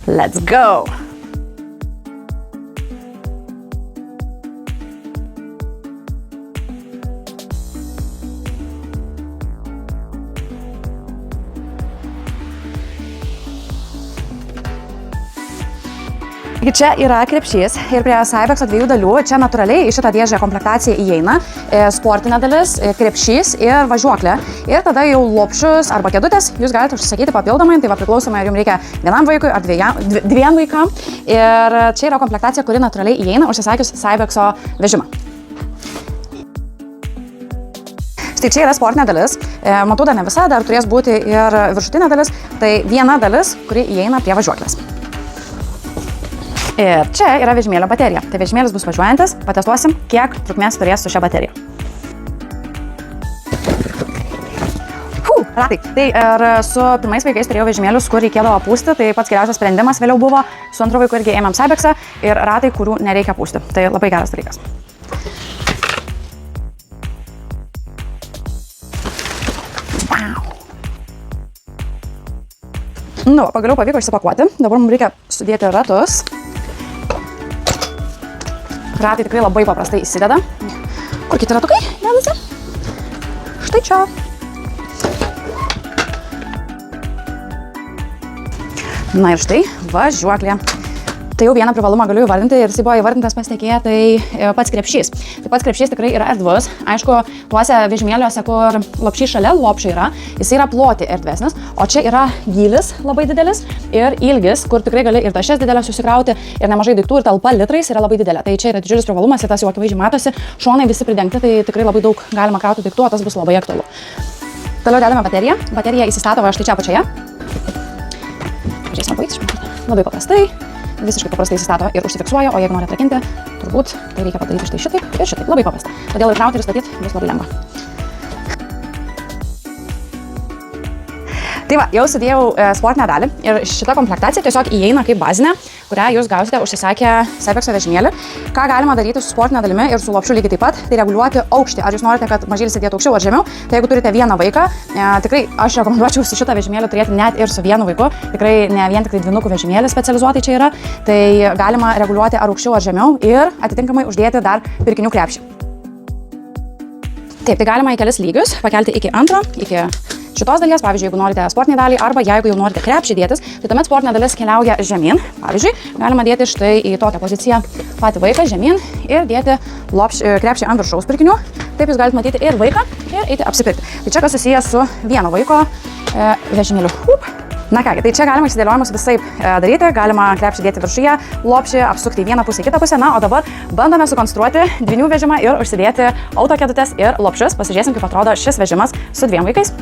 Let's go! Čia yra krepšys ir prie Cybexo dviejų dalių. Čia natūraliai į šitą dėžę komplektacija įeina sportinė dalis, krepšys ir važiuoklė. Ir tada jau lopšius arba kėdutės jūs galite užsisakyti papildomai, tai va priklausomai ar jums reikia vienam vaikui ar dviem vaikam. Ir čia yra komplektacija, kuri natūraliai įeina užsisakius Cybexo vežimą. Štai čia yra sportinė dalis, matau dar ne visa, dar turės būti ir viršutinė dalis, tai viena dalis, kuri įeina prie važiuoklės. Ir čia yra vežimėlio baterija. Tai vežimėlis bus važiuojantis, patestuosim, kiek trukmės turės su šia baterija. Ratai. Tai ir su pirmais vaikais turėjau vežimėlius, kur reikėdavo pūsti, tai pats geriausias sprendimas vėliau buvo. Su antru vaiku irgi ėmėm Cybexą ir ratai, kurių nereikia pūsti. Tai labai geras dalykas. Nu, pagaliau pavyko išsipakuoti. Dabar mums reikia sudėti ratus. Ratai tikrai labai paprastai įsideda. Kur kiti ratukai dedasi? Štai čia. Na ir štai važiuoklė. Tai jau vieną privalumą galiu įvardinti ir jis buvo įvardintas pas tiekėją, tai pats krepšys. Tai pats krepšys tikrai yra erdvus. Aišku, tuose vežimėliuose, kur lopšys šalia lopšio yra, jis yra ploti erdvesnis, o čia yra gylis labai didelis ir ilgis, kur tikrai gali ir tašes didelės susikrauti ir nemažai daiktų ir talpa litrais yra labai didelė. Tai čia yra didžiulis privalumas ir tas jau akivaizdžiai matosi. Šonai visi pridengti, tai tikrai labai daug galima krauti daiktų, o tas bus labai aktualu. Toliau dedame bateriją. Baterija įsistato štai čia apačioje. Pažiūrėsime pavyzdžiui. Labai paprastai. Visiškai paprastai įsistato ir užsifiksuoja, o jeigu nori atrakinti, turbūt tai reikia padaryti štai šitaip ir šitaip. Labai paprasta. Todėl ir krauti ir statyti bus labai lengva. Tai va, jau sudėjau sportinę dalį ir šita komplektacija tiesiog įeina kaip bazinė, kurią jūs gausite užsisakę Cybexo vežimėlį. Ką galima daryti su sportinė dalimi ir su lopšiu lygiai taip pat, tai reguliuoti aukštį. Ar jūs norite, kad mažylis sėdėtų aukščiau ar žemiau? Tai jeigu turite vieną vaiką, tikrai aš rekomenduočiau su šitą vežimėlį turėti net ir su vienu vaiku. Tikrai ne vien tik dvynukų vežimėlis specializuotai čia yra. Tai galima reguliuoti ar aukščiau ar žemiau ir atitinkamai uždėti dar pirkinių krepšį. Taip, tai galima į kelis lygius pakelti iki antro, iki šitos dalies, pavyzdžiui, jeigu norite sportinį dalį arba jeigu jau norite krepšį dėtis, tai tuomet sportinė dalis keliauja žemyn. Pavyzdžiui, galima dėti štai į tokią poziciją patį vaiką žemyn ir dėti krepšį ant viršaus pirkinių. Taip jūs galite matyti ir vaiką ir eiti apsipirkti. Tai čia kas susijęs su vieno vaiko vežimėliu. Na kągi, tai čia galima išsidėliojimus visaip daryti, galima krepšį dėti viršuje, lopšį apsukti į vieną pusę, į kitą pusę. Na, o dabar bandome sukonstruoti dvynių vežimą ir užsidėti autokėdutes ir lopšius. Pasižiūrėsim, kaip atrodo šis vežimas su dviem vaikais.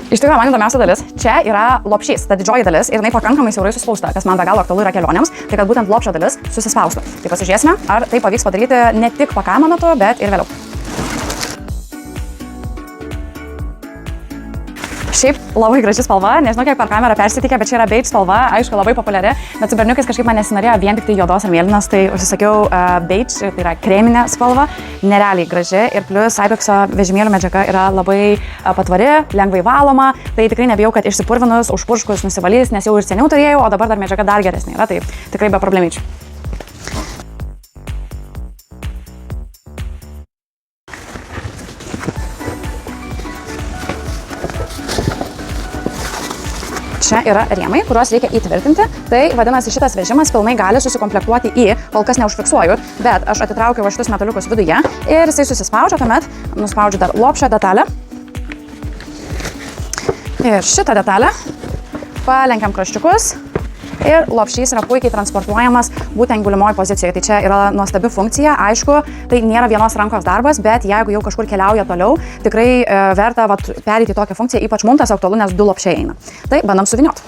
Iš tikrųjų, man įdomiausia dalis, čia yra lopšys, ta didžioji dalis ir jinai pakankamai siaurai suspausta, kas man be galo aktualu yra kelionėms, tai kad būtent lopšio dalis susispaustų. Tai pasižiūrėsime, ar tai pavyks padaryti ne tik pakavimo metu, bet ir vėliau. Šiaip labai graži spalva, nežinau kiek per kamerą persitikė, bet čia yra beige spalva, aišku, labai populiari, bet su berniukais kažkaip man nesinorėjo vien tik tai juodos ar mėlynos, tai užsisakiau beige, tai yra kreminė spalva, nerealiai graži ir plus Cybexo vežimėlių medžiaga yra labai patvari, lengvai valoma, tai tikrai nebijau, kad išsipurvinus, užpurškus nusivalys, nes jau ir seniau turėjau, o dabar dar medžiaga dar geresnė yra, tai tikrai be problemyčių. Čia yra rėmai, kuriuos reikia įtvirtinti. Tai vadinasi, šitas vežimas pilnai gali susikomplektuoti į, kol kas neužfiksuoju, bet aš atitraukiu va šitus metaliukus viduje ir jisai susispaudžia, tuomet nuspaudžiu dar lopšio detalę. Ir šitą detalę palenkiam kraščiukus ir lopšys yra puikiai transportuojamas būtent gulimoje pozicijoje. Tai čia yra nuostabi funkcija. Aišku, tai nėra vienos rankos darbas, bet jeigu jau kažkur keliauja toliau, tikrai verta perėti tokią funkciją, ypač mums tas aktualu, nes du lopšiai eina. Tai bandom suvynioti.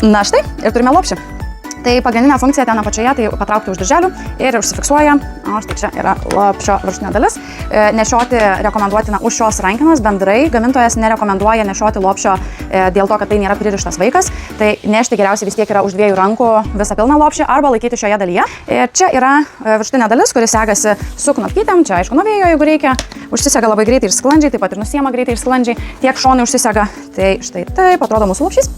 Na štai, ir turime lopšį. Tai pagrindinė funkcija ten apačioje, tai patraukti už dirželių ir užsifiksuoja, štai čia yra lopšio viršutinė dalis. Nešioti rekomenduotina už šios rankenos, bendrai gamintojas nerekomenduoja nešioti lopšio dėl to, kad tai nėra pririštas vaikas. Tai nešti geriausiai vis tiek yra už 2 rankų visą pilną lopšį arba laikyti šioje dalyje. Ir čia yra viršutinė dalis, kuris segasi su knopkytėm, čia aišku nuo vėjo, jeigu reikia, užsisega labai greitai ir sklandžiai, taip pat ir nusiema greitai ir sklandžiai, tiek šonai užsisega. Tai štai taip atrodo mūsų lopšys.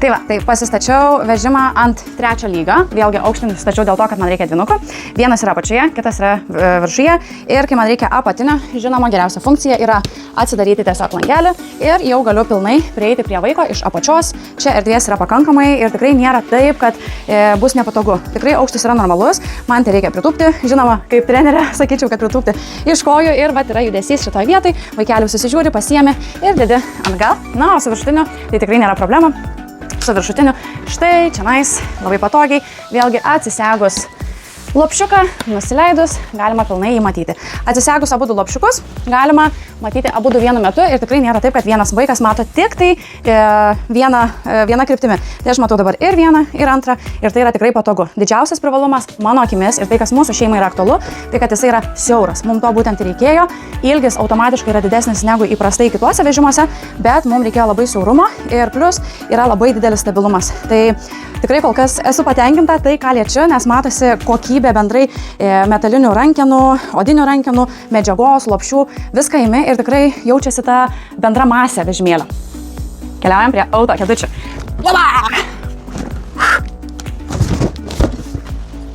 Tai va, tai pasistačiau vežimą ant 3 lygio, vėlgi aukštinį stačiau dėl to, kad man reikia dvinukų. Vienas yra apačioje, kitas yra viršuje ir kai man reikia apatinio, žinoma, geriausia funkcija yra atsidaryti tiesiog langelį ir jau galiu pilnai prieiti prie vaiko iš apačios. Čia erdvės yra pakankamai ir tikrai nėra taip, kad bus nepatogu. Tikrai aukštis yra normalus, man tai reikia pritūpti, žinoma, kaip trenerė sakyčiau, kad pritūpti iš kojų ir va yra judesys šitoje vietoje, vaikelių susižiūri, pasiemi ir dedi atgal. Na, o su viršutiniu tai tikrai nėra problema. Su viršutiniu, štai čianais labai patogiai, vėlgi atsisegus lopšiuką, nusileidus, galima pilnai jį matyti. Atsisegus abudu lopšiukus, galima matyti abudu vienu metu ir tikrai nėra taip, kad vienas vaikas mato tik tai vieną kryptimį. Tai aš matau dabar ir vieną, ir antrą ir tai yra tikrai patogu. Didžiausias privalumas mano akimis ir tai, kas mūsų šeimai yra aktualu, tai kad jisai yra siauras. Mums to būtent reikėjo, ilgis automatiškai yra didesnis negu įprastai kituose vežimuose, bet mums reikėjo labai siaurumo ir plus yra labai didelis stabilumas. Tai tikrai kol kas esu patenkinta tai, ką liečiu, nes matosi kokybė bendrai metalinių rankenų, odinių rankenų, medžiagos, lopšių, viską imi ir tikrai jaučiasi ta bendra masė vežimėlio. Keliaujam prie auto kėdučių.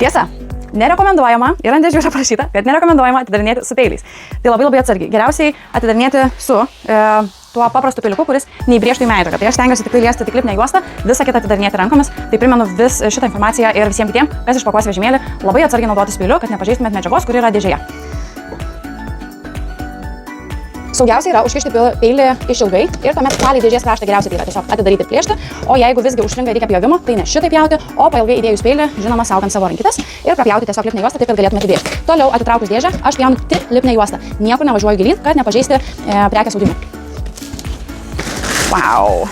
Tiesa, nerekomenduojama, ir ant dėžių yra parašyta, kad nerekomenduojama atidarinėti su peiliais. Tai labai atsargiai. Geriausiai atidarinėti su tuo paprastu peiliuku, kuris neįbrėžtų į medžiagą. Tai aš stengiuosi tik tai liesti tik lipnią juostą, visą kitą atidarinėti rankomis. Tai primenu vis šitą informaciją ir visiems kitiems, kas išpakuos vežimėlį, labai atsargiai naudotis peiliu, kad nepažeistumėt medžiagos, kuri yra dėžėje. Saugiausia yra užkišti peilį išilgai ir tuomet palei dėžės kraštą geriausiai tai yra tiesiog atidaryti ir plėšti, o jeigu visgi užstringa reikia pjovimo, tai ne šitai pjauti, o pailgai įdėjus peilį, žinoma, saugant savo rankytes ir prapjauti tiesiog lipnią juostą, taip kad galėtume atidėti. Toliau atitraukus dėžę, aš pjaunu tik lipnią juostą, niekur nevažiuoju gilyn, kad nepažeisti prekės audinių. Wow.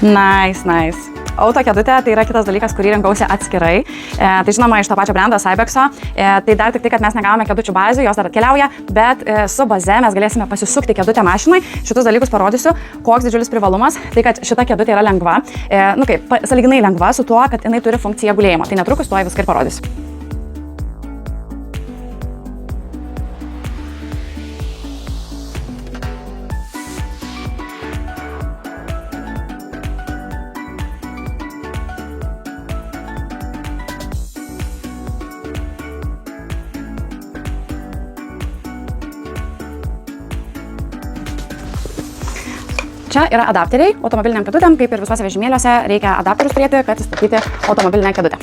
Nice. Auto kėdutė tai yra kitas dalykas, kurį rinkausi atskirai. Tai žinoma iš to pačio brendo Cybexo. Tai dar tik tai, kad mes negavome kėdučių bazių, jos dar atkeliauja, bet su baze mes galėsime pasisukti kėdutę mašinai. Šitus dalykus parodysiu, koks didžiulis privalumas. Tai, kad šita kėdutė yra lengva, sąlyginai lengva su tuo, kad jinai turi funkciją gulėjimo. Tai netrukus tuo viską ir parodysiu. Čia yra adapteriai automobiliniam kėdutėm, kaip ir visuose vežimėliuose reikia adapterius turėti, kad įstatyti automobilinę kėdutę.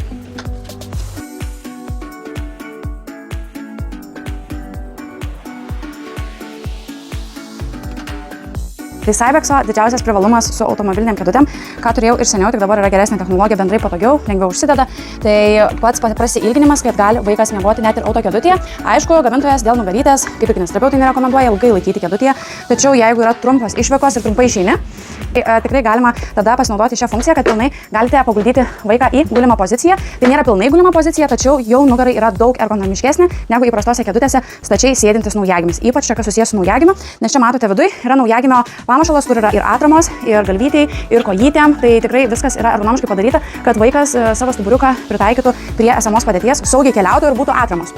Tai Cybexo didžiausias privalumas su automobiliniam kėdutėm, ką turėjau ir seniau, tik dabar yra geresnė technologija, bendrai patogiau, lengviau užsideda. Tai pats prasiilginimas, kad gali vaikas miegoti net ir auto kėdutėje. Aišku, gamintojas dėl nugarytės, kaip ir kineziterapeutai nerekomenduoja ilgai laikyti kėdutėje, tačiau jeigu yra trumpas išvykos ir trumpai išeini, tikrai galima tada pasinaudoti šią funkciją, kad pilnai galite paguldyti vaiką į gulimą poziciją. Tai nėra pilnai gulima pozicija, tačiau jau nugarai yra daug ergonomiškesnė negu įprastose kėdutėse stačiai sėdintis naujagimis. Ypač čia, kas susijęs su naujagimiu, nes čia matote viduj yra naujagimio pamušalas, kur yra ir atramos, ir galvytei, ir kojytėm. Tai tikrai viskas yra ergonomiškai padaryta, kad vaikas savo stuburiuką pritaikytų prie esamos padėties, saugiai keliautų ir būtų atramos.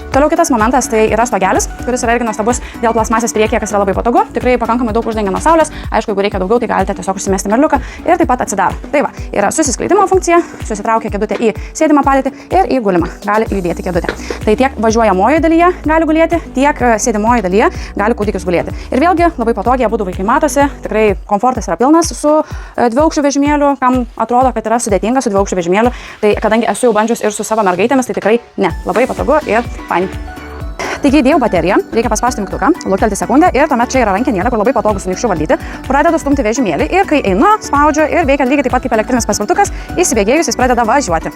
Toliau kitas momentas tai yra stogelis, kuris yra irgi nuostabus dėl plastmasės priekyje, kas yra labai patogu. Tikrai pakankamai daug uždengia nuo saulės. Aišku, jeigu reikia daugiau, tai galite tiesiog užsimesti merliuką ir taip pat atsidaro. Tai va, yra susiskleidimo funkcija, susitraukia kėdutė į sėdimą padėtį ir į gulimą. Gali judėti kėdutė. Tai tiek važiuojamojoje dalyje gali gulėti, tiek sėdimojoje dalyje gali kūdikis gulėti. Ir vėlgi labai patogiai abudu vaikai matosi. Tikrai komfortas yra pilnas su dviaukščiu vežimėliu, kam atrodo, kad yra sudėtinga su dviaukščiu vežimėliu. Tai kadangi esu jau bandžius ir su savo mergaitėmis, tai tikrai ne, labai patogu ir fain. Taigi įdėjau bateriją, reikia paspausti mygtuką, luktelti sekundę ir tuomet čia yra rankenėlė, kur labai patogu su nykščiu valdyti. Pradedu stumti vežimėlį ir kai einu, spaudžiu ir veikia lygiai taip pat kaip elektrinis paspirtukas, įsibėgėjus jis pradeda važiuoti.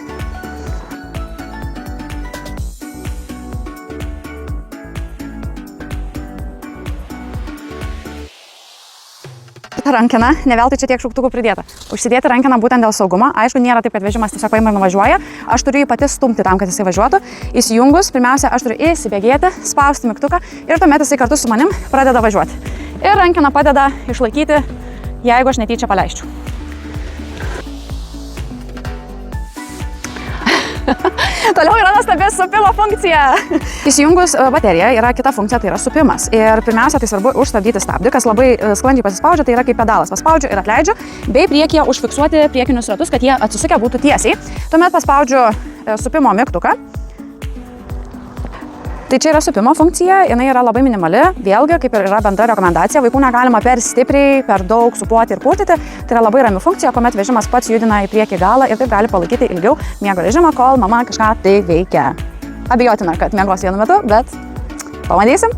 Rankena, ne veltui čia tiek šauktukų pridėta. Užsidėti rankeną būtent dėl saugumo. Aišku, nėra taip, kad vežimas tiesiog paima ir nuvažiuoja. Aš turiu jį pati stumti tam, kad jisai važiuotų. Įsijungus, pirmiausia, aš turiu įsibėgėti, spausti mygtuką ir tuomet jisai kartu su manim pradeda važiuoti. Ir rankena padeda išlaikyti, jeigu aš netyčia paleisčiau. Toliau yra nuostabi supimo funkcija. Įsijungus bateriją yra kita funkcija, tai yra supimas. Ir pirmiausia, tai svarbu užstabdyti stabdį, kas labai sklandžiai pasispaudžia, tai yra kaip pedalas. Paspaudžiu ir atleidžiu, bei priekyje užfiksuoti priekinius ratus, kad jie atsisukę būtų tiesiai. Tuomet paspaudžiu supimo mygtuką. Tai čia yra supimo funkcija, jinai yra labai minimali, vėlgi, kaip ir yra bendra rekomendacija, vaikų negalima per stipriai, per daug supuoti ir pūtyti, tai yra labai rami funkcija, kuomet vežimas pats judina į priekį galą ir taip gali palaikyti ilgiau miego režimą, kol mama kažką tai veikia. Abejotina, kad miegos vienu metu, bet pamatysim.